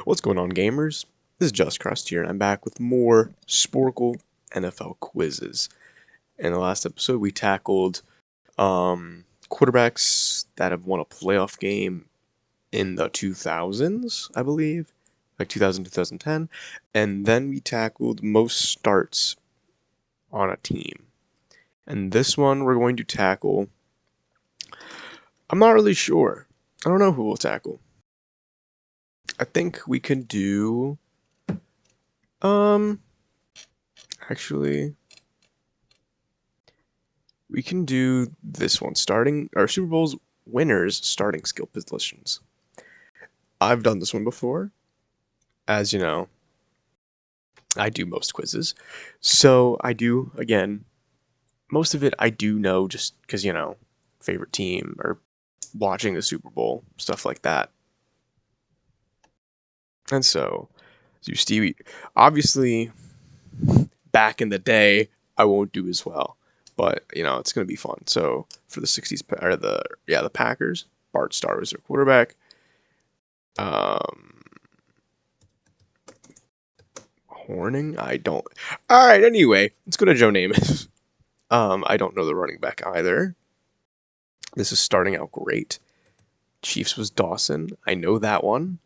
What's going on, gamers? This is Just Crust here, and I'm back with more Sporcle NFL quizzes. In the last episode, we tackled quarterbacks that have won a playoff game in the 2000s, I believe, like 2000, 2010, and then we tackled most starts on a team. And this one, we're going to tackle. I'm not really sure. I don't know who we'll tackle. I think we can do. Um, actually. We can do this one, starting our Super Bowl's winners starting skill positions. I've done this one before. As you know, I do most quizzes. So I do, again, most of it I do know just because, favorite team or watching the Super Bowl, stuff like that. And so, as you see, obviously, back in the day, I won't do as well. But, it's going to be fun. So for the 60s, or the Packers, Bart Starr was their quarterback. Um, Horning? I don't. All right. Anyway, let's go to Joe Namath. I don't know the running back either. This is starting out great. Chiefs was Dawson. I know that one.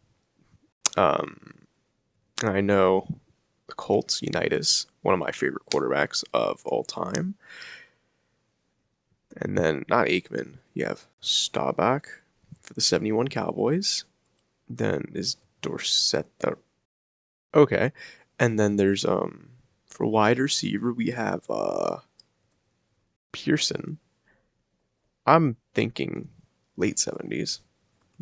I know the Colts. Unitas, one of my favorite quarterbacks of all time. And then not Aikman. You have Staubach for the 71 Cowboys. Then is Dorsett the okay. And then there's for wide receiver we have Pearson. I'm thinking late 70s.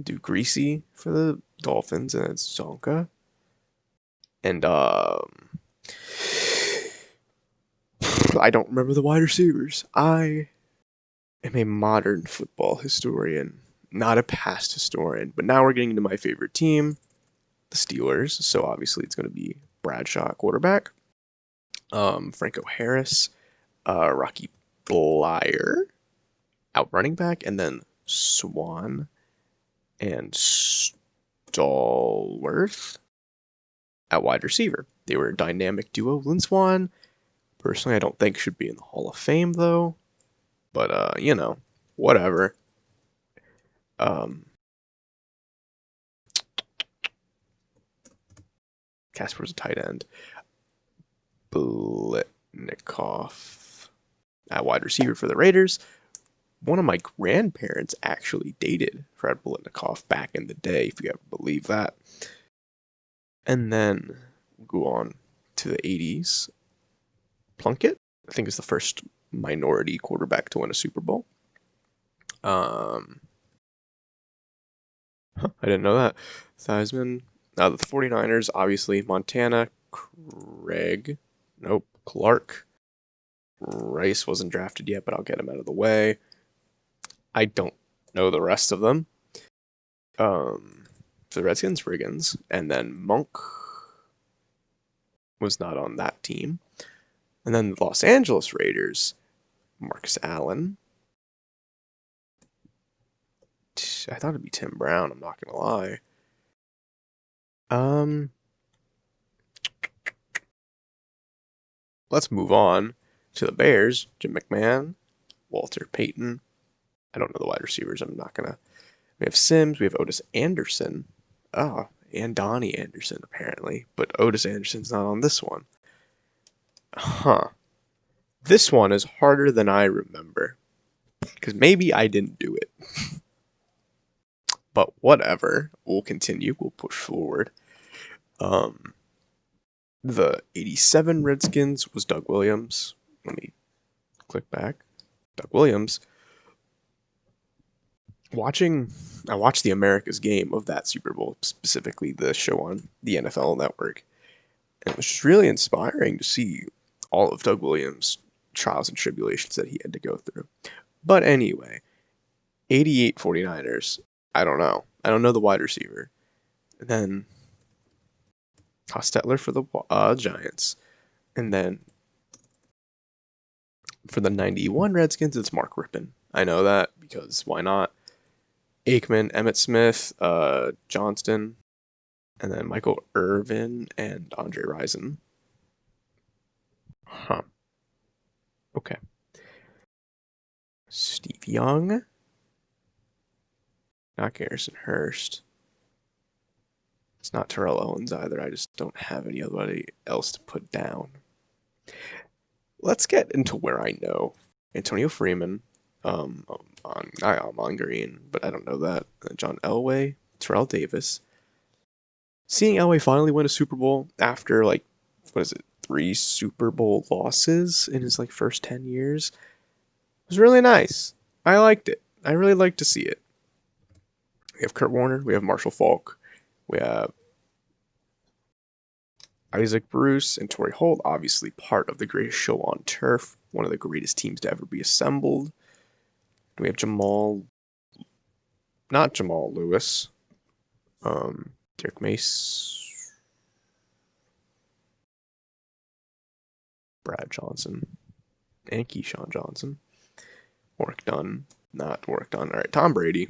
Do Greasy for the Dolphins, and it's Zonka. And I don't remember the wide receivers. I am a modern football historian, not a past historian. But now we're getting into my favorite team, the Steelers. So obviously it's going to be Bradshaw quarterback, Franco Harris, Rocky Blyer out running back, and then Swan and Stallworth at wide receiver. They were a dynamic duo. Lynn Swan, personally, I don't think should be in the Hall of Fame though, but whatever. Um, Casper's a tight end. Blitnikoff at wide receiver for the Raiders. One of my grandparents actually dated Fred Blitnikoff back in the day, if you ever believe that. And then we'll go on to the 80s. Plunkett, I think, is the first minority quarterback to win a Super Bowl. I didn't know that. Theismann. Now the 49ers, obviously, Montana, Craig. Nope. Clark. Rice wasn't drafted yet, but I'll get him out of the way. I don't know the rest of them. For the Redskins, Riggins. And then Monk was not on that team. And then the Los Angeles Raiders, Marcus Allen. I thought it'd be Tim Brown, I'm not gonna lie. Let's move on to the Bears. Jim McMahon, Walter Payton. I don't know the wide receivers. I'm not gonna. We have Sims. We have Otis Anderson. Oh, and Donnie Anderson apparently, but Otis Anderson's not on this one. Huh. This one is harder than I remember because maybe I didn't do it. But whatever. We'll continue. We'll push forward. The 87 Redskins was Doug Williams. Let me click back. Doug Williams. I watched the America's game of that Super Bowl, specifically the show on the NFL Network. And it was just really inspiring to see all of Doug Williams' trials and tribulations that he had to go through. But anyway, 88 49ers. I don't know. I don't know the wide receiver. And then Hostetler for the Giants. And then for the 91 Redskins, it's Mark Rippon. I know that because why not? Aikman, Emmett Smith, Johnston, And then Michael Irvin and Andre Rison. Huh. Okay. Steve Young. Not Garrison Hurst. It's not Terrell Owens either. I just don't have anybody else to put down. Let's get into where I know. Antonio Freeman. I'm on green, but I don't know that. John Elway. Terrell Davis. Seeing Elway finally win a Super Bowl after, like, what is it, 3 Super Bowl losses in his, like, first 10 years was really nice. I liked it. I really liked to see it. We have Kurt Warner. We have Marshall Faulk. We have Isaac Bruce and Torrey Holt, obviously part of the greatest show on turf, one of the greatest teams to ever be assembled. We have not Jamal Lewis, Derek Mace, Brad Johnson, and Keyshawn Johnson. Work done, not work done. All right, Tom Brady.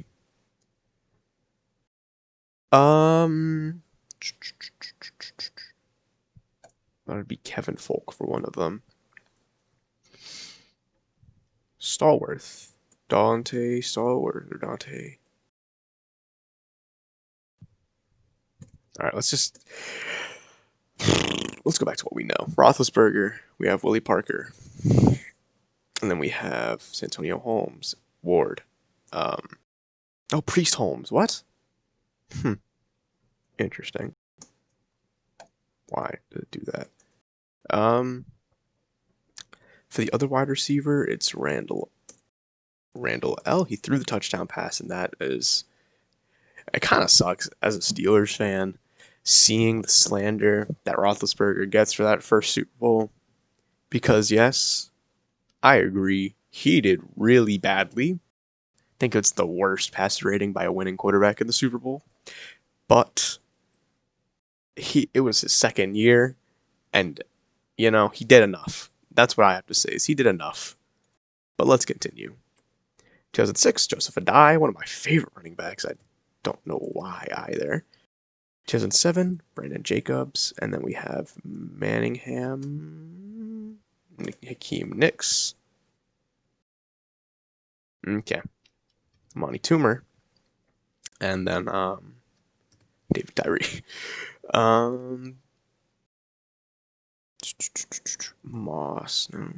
That would be Kevin Folk for one of them. Stallworth. Dante Stallworth or Dante. All right, let's go back to what we know. Roethlisberger. We have Willie Parker, and then we have Santonio Holmes, Ward. Priest Holmes. What? Interesting. Why did it do that? For the other wide receiver, it's Randall L. He threw the touchdown pass, and it kind of sucks as a Steelers fan seeing the slander that Roethlisberger gets for that first Super Bowl. Because yes, I agree, he did really badly. I think it's the worst passer rating by a winning quarterback in the Super Bowl. But it was his second year, and he did enough. That's what I have to say, is he did enough. But let's continue. 2006, Joseph Adai, one of my favorite running backs. I don't know why either. 2007, Brandon Jacobs, and then we have Manningham, Hakeem Nicks. Okay. Monty Toomer. And then David Tyree. Moss. No.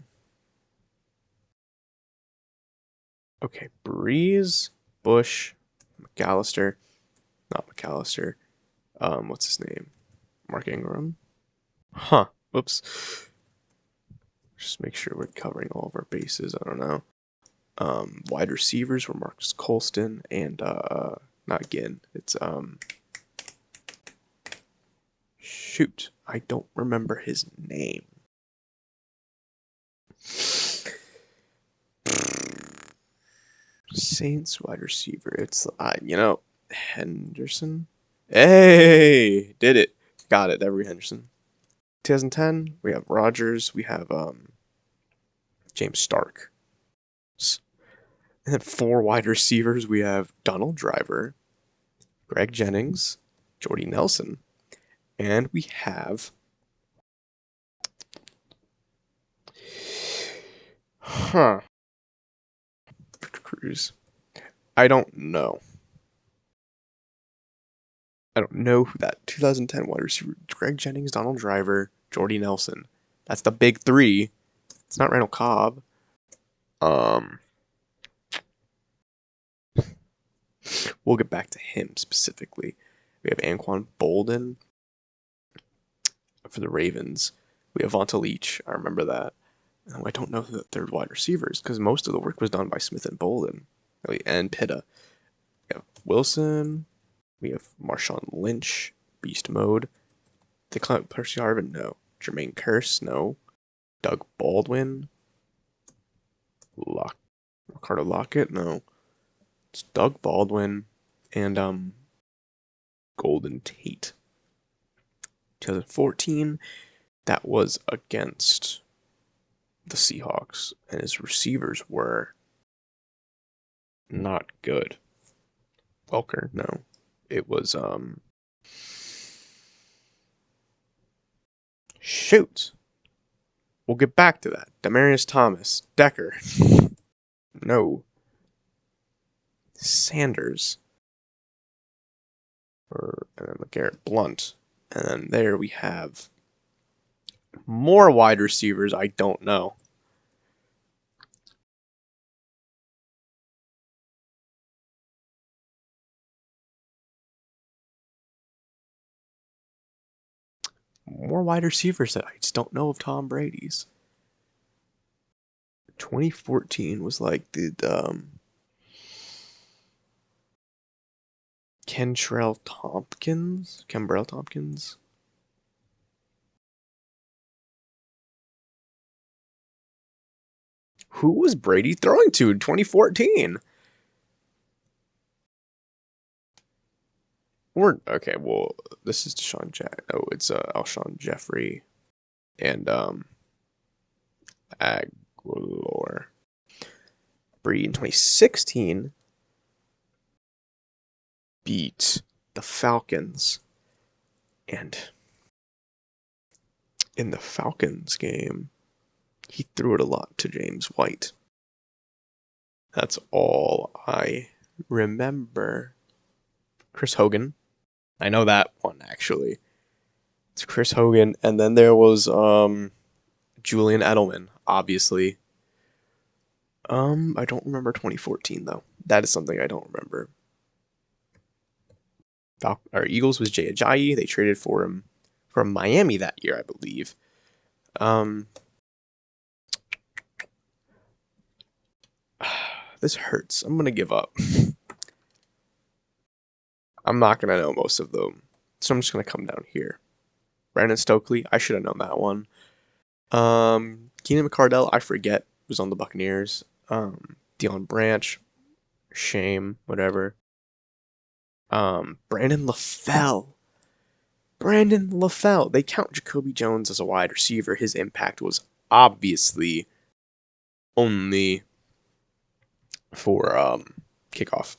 Okay, Breeze, Bush, McAllister. Not McAllister. What's his name? Mark Ingram. Huh. Whoops. Just make sure we're covering all of our bases. I don't know. Wide receivers were Marcus Colston and not Ginn. It's shoot, I don't remember his name. Saints wide receiver. It's Henderson. Hey, did it. Got it. Every Henderson. 2010, we have Rodgers. We have James Stark. And then 4 wide receivers. We have Donald Driver, Greg Jennings, Jordy Nelson, and we have Cruz. I don't know. I don't know who that 2010 wide receiver. Greg Jennings, Donald Driver, Jordy Nelson. That's the big 3. It's not Randall Cobb. We'll get back to him specifically. We have Anquan Bolden for the Ravens. We have Vonta Leach. I remember that. I don't know who the third wide receivers because most of the work was done by Smith and Bolden and Pitta. We have Wilson. We have Marshawn Lynch, Beast Mode. Percy Harvin, no. Jermaine Kearse, no. Doug Baldwin. Ricardo Lockett, no. It's Doug Baldwin and Golden Tate. 2014, that was against the Seahawks, and his receivers were not good. Welker, no. It was Shoot. We'll get back to that. Demarius Thomas. Decker. No. Sanders. And then Garrett Blunt. And then there we have more wide receivers I don't know. More wide receivers that I just don't know of Tom Brady's. 2014 was like the Kentrell Tompkins. Who was Brady throwing to in 2014? Okay, well, this is Deshaun Jack. Oh, it's Alshon Jeffrey and Aguilar. Brady in 2016 beat the Falcons, and in the Falcons game, he threw it a lot to James White. That's all I remember. Chris Hogan. I know that one actually. It's Chris Hogan, and then there was Julian Edelman, obviously. I don't remember 2014 though. That is something I don't remember. Our Eagles was Jay Ajayi. They traded for him from Miami that year, I believe. This hurts. I'm gonna give up. I'm not gonna know most of them, so I'm just gonna come down here. Brandon Stokely. I should have known that one. Keenan McCardell. I forget. Was on the Buccaneers. Deion Branch. Shame. Whatever. Brandon LaFell. Brandon LaFell. They count Jacoby Jones as a wide receiver. His impact was obviously only for kickoff,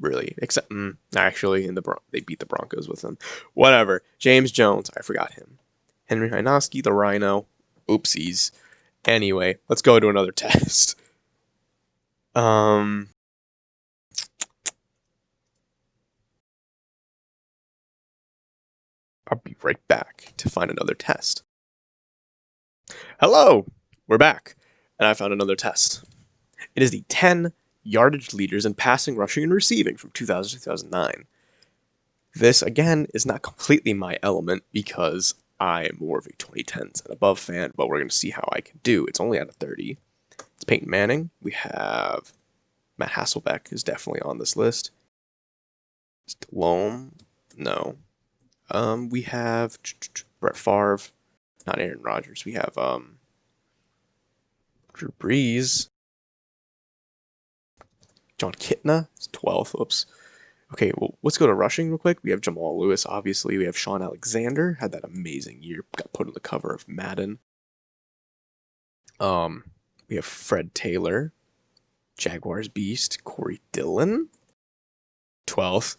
really. Except actually, they beat the Broncos with him. Whatever. James Jones. I forgot him. Henry Hynoski, the Rhino. Oopsies. Anyway, let's go to another test. I'll be right back to find another test. Hello, we're back, and I found another test. It is the 10 yardage leaders in passing, rushing, and receiving from 2000 to 2009. This, again, is not completely my element because I am more of a 2010s and above fan, but we're going to see how I can do. It's only out of 30. It's Peyton Manning. We have Matt Hasselbeck is definitely on this list. Stallone, no. We have Brett Favre, not Aaron Rodgers. We have Drew Brees, John Kitna, 12th. Oops. Okay, well, let's go to rushing real quick. We have Jamal Lewis, obviously. We have Sean Alexander, had that amazing year, got put on the cover of Madden. We have Fred Taylor, Jaguars beast, Corey Dillon, 12th.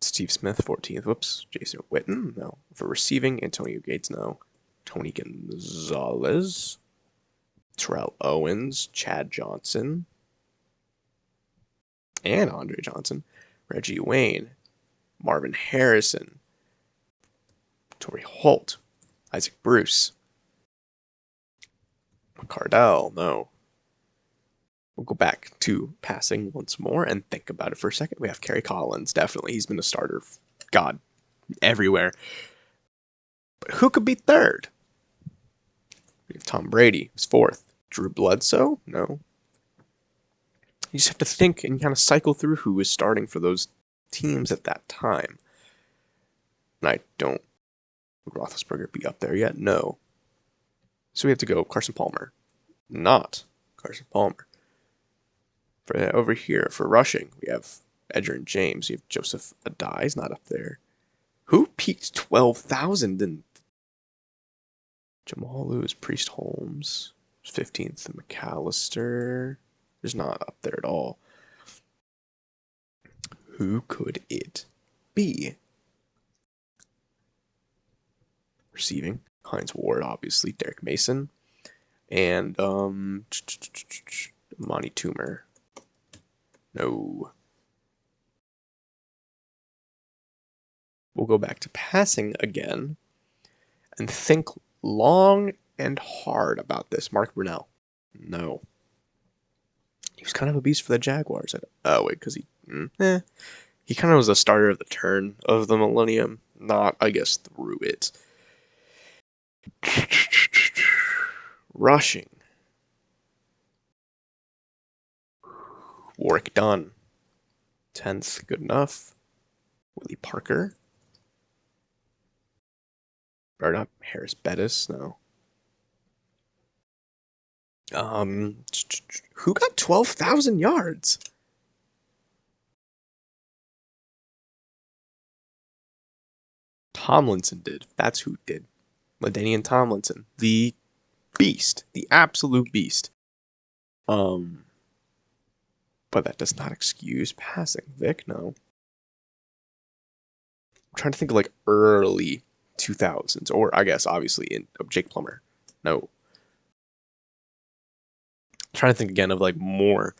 Steve Smith, 14th. Whoops. Jason Witten, no. For receiving, Antonio Gates, no. Tony Gonzalez, Terrell Owens, Chad Johnson, and Andre Johnson, Reggie Wayne, Marvin Harrison, Torrey Holt, Isaac Bruce, McCardell, no. We'll go back to passing once more and think about it for a second. We have Kerry Collins, definitely. He's been a starter, God, everywhere. But who could be third? We have Tom Brady, who's fourth. Drew Bledsoe? No. You just have to think and kind of cycle through who was starting for those teams at that time. And I don't. Would Roethlisberger be up there yet? No. So we have to go Carson Palmer. Not Carson Palmer. For over here, for rushing, we have Edgerrin James. We have Joseph Adai's not up there. Who peaked 12,000 in Jamal Lewis, Priest Holmes, 15th, McAllister is not up there at all. Who could it be? Receiving, Heinz Ward, obviously. Derek Mason. And, Monty Toomer. No. We'll go back to passing again and think long and hard about this. Mark Brunell. No. He was kind of a beast for the Jaguars. Oh, wait, because he kind of was a starter at the turn of the millennium. Not, I guess, through it. Rushing. Warwick Dunn. 10th, good enough. Willie Parker. Or not Harris Bettis, no. Who got 12,000 yards? Tomlinson did. That's who did. LaDainian Tomlinson. The beast. The absolute beast. But that does not excuse passing. Vic, no. I'm trying to think of like early 2000s, or I guess obviously in Jake Plummer. No. I'm trying to think again of like more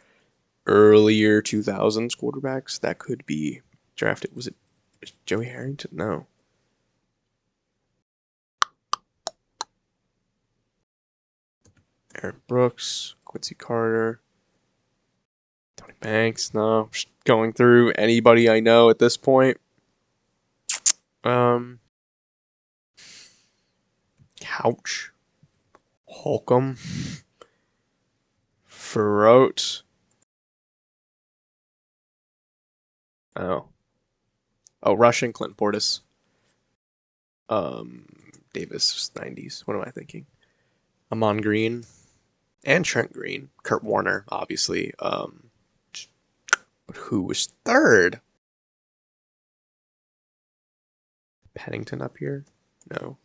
earlier 2000s quarterbacks that could be drafted. Was it Joey Harrington? No. Aaron Brooks, Quincy Carter, Tony Banks. No, just going through anybody I know at this point. Couch, Holcomb, Ferrote. Oh, Rushing, Clint Portis. Davis 90s. What am I thinking? Amon Green and Trent Green. Kurt Warner, obviously. But who was third? Pennington up here? No.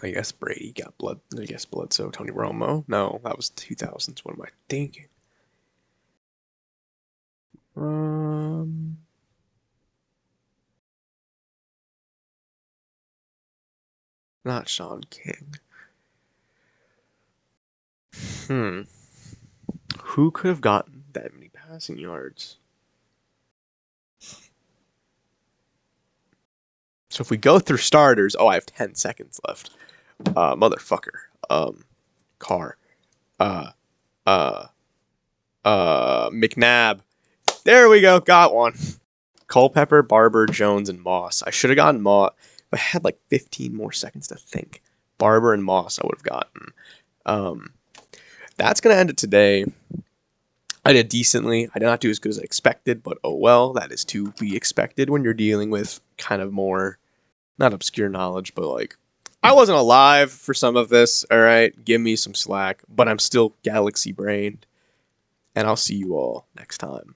I guess Brady got blood. I guess Bledsoe. Tony Romo. No, that was 2000s. What am I thinking? Not Sean King. Who could have gotten that many passing yards? So if we go through starters, I have 10 seconds left. Motherfucker. Carr. McNabb. There we go. Got one. Culpepper, Barber, Jones, and Moss. I should have gotten Moss. I had like 15 more seconds to think. Barber and Moss I would have gotten. That's going to end it today. I did decently. I did not do as good as I expected, but oh well. That is to be expected when you're dealing with kind of more, not obscure knowledge, but like, I wasn't alive for some of this, all right? Give me some slack, but I'm still galaxy-brained, and I'll see you all next time.